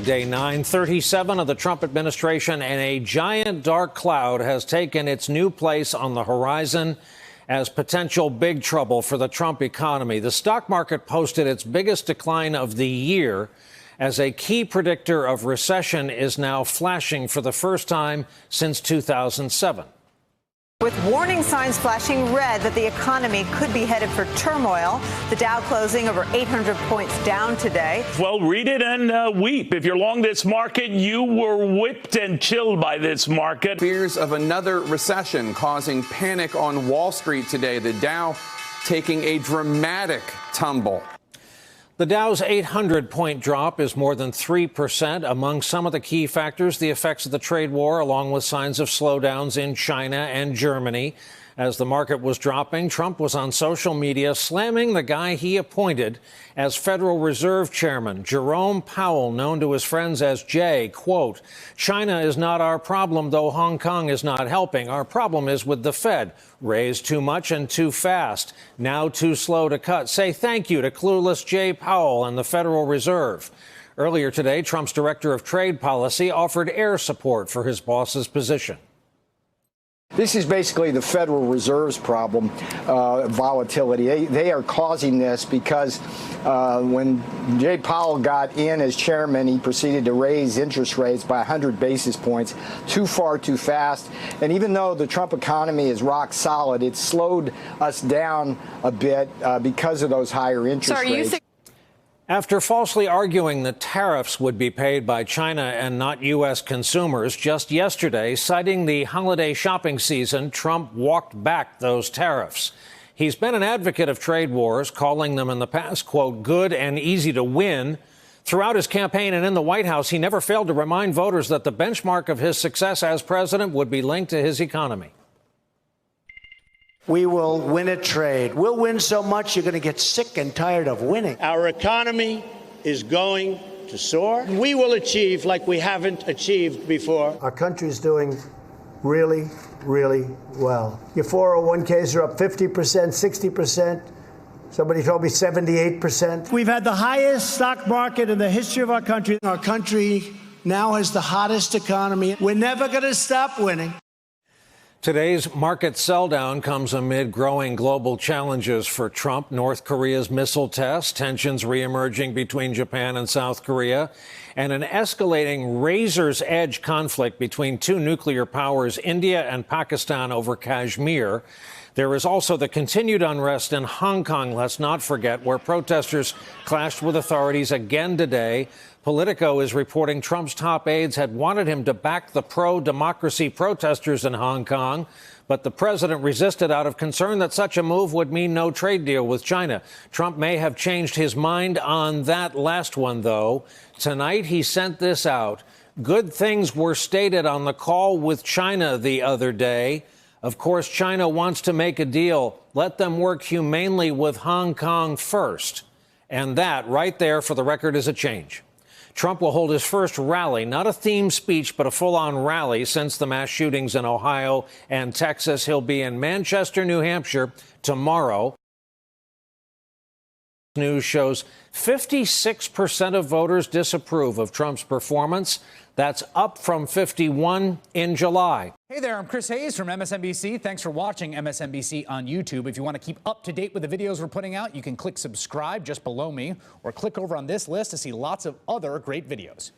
day 937 of the Trump administration, and a giant dark cloud has taken its new place on the horizon as potential big trouble for the Trump economy. The stock market posted its biggest decline of the year as a key predictor of recession is now flashing for the first time since 2007. With warning signs flashing red that the economy could be headed for turmoil, the Dow closing over 800 points down today. Well, read it and weep. If you're long this market, you were whipped and chilled by this market. Fears of another recession causing panic on Wall Street today. The Dow taking a dramatic tumble. The Dow's 800-point drop is more than 3%. Among some of the key factors, the effects of the trade war, along with signs of slowdowns in China and Germany. As the market was dropping, Trump was on social media slamming the guy he appointed as Federal Reserve Chairman, Jerome Powell, known to his friends as Jay. Quote, "China is not our problem, though Hong Kong is not helping. Our problem is with the Fed. Raised too much and too fast. Now too slow to cut. Say thank you to clueless Jay Powell and the Federal Reserve." Earlier today, Trump's director of trade policy offered air support for his boss's position. This is basically the Federal Reserve's problem, volatility. They are causing this because when Jay Powell got in as chairman, he proceeded to raise interest rates by 100 basis points, too far, too fast. And even though the Trump economy is rock solid, it slowed us down a bit because of those higher interest rates. After falsely arguing that tariffs would be paid by China and not U.S. consumers, just yesterday, citing the holiday shopping season, Trump walked back those tariffs. He's been an advocate of trade wars, calling them in the past, quote, good and easy to win. Throughout his campaign and in the White House, he never failed to remind voters that the benchmark of his success as president would be linked to his economy. We will win a trade. We'll win so much you're going to get sick and tired of winning. Our economy is going to soar. We will achieve like we haven't achieved before. Our country is doing really, really well. Your 401ks are up 50%, 60%. Somebody told me 78%. We've had the highest stock market in the history of our country. Our country now has the hottest economy. We're never going to stop winning. Today's market sell-down comes amid growing global challenges for Trump. North Korea's missile test, tensions reemerging between Japan and South Korea, and an escalating razor's edge conflict between two nuclear powers, India and Pakistan, over Kashmir. There is also the continued unrest in Hong Kong, let's not forget, where protesters clashed with authorities again today. Politico is reporting Trump's top aides had wanted him to back the pro-democracy protesters in Hong Kong, but the president resisted out of concern that such a move would mean no trade deal with China. Trump may have changed his mind on that last one, though. Tonight, he sent this out. Good things were stated on the call with China the other day. Of course, China wants to make a deal. Let them work humanely with Hong Kong first. And that, right there, for the record, is a change. Trump will hold his first rally, not a themed speech, but a full-on rally since the mass shootings in Ohio and Texas. He'll be in Manchester, New Hampshire tomorrow. News shows 56% of voters disapprove of Trump's performance. That's up from 51 in July. Hey there, I'm Chris Hayes from MSNBC. Thanks for watching MSNBC on YouTube. If you want to keep up to date with the videos we're putting out, you can click subscribe just below me or click over on this list to see lots of other great videos.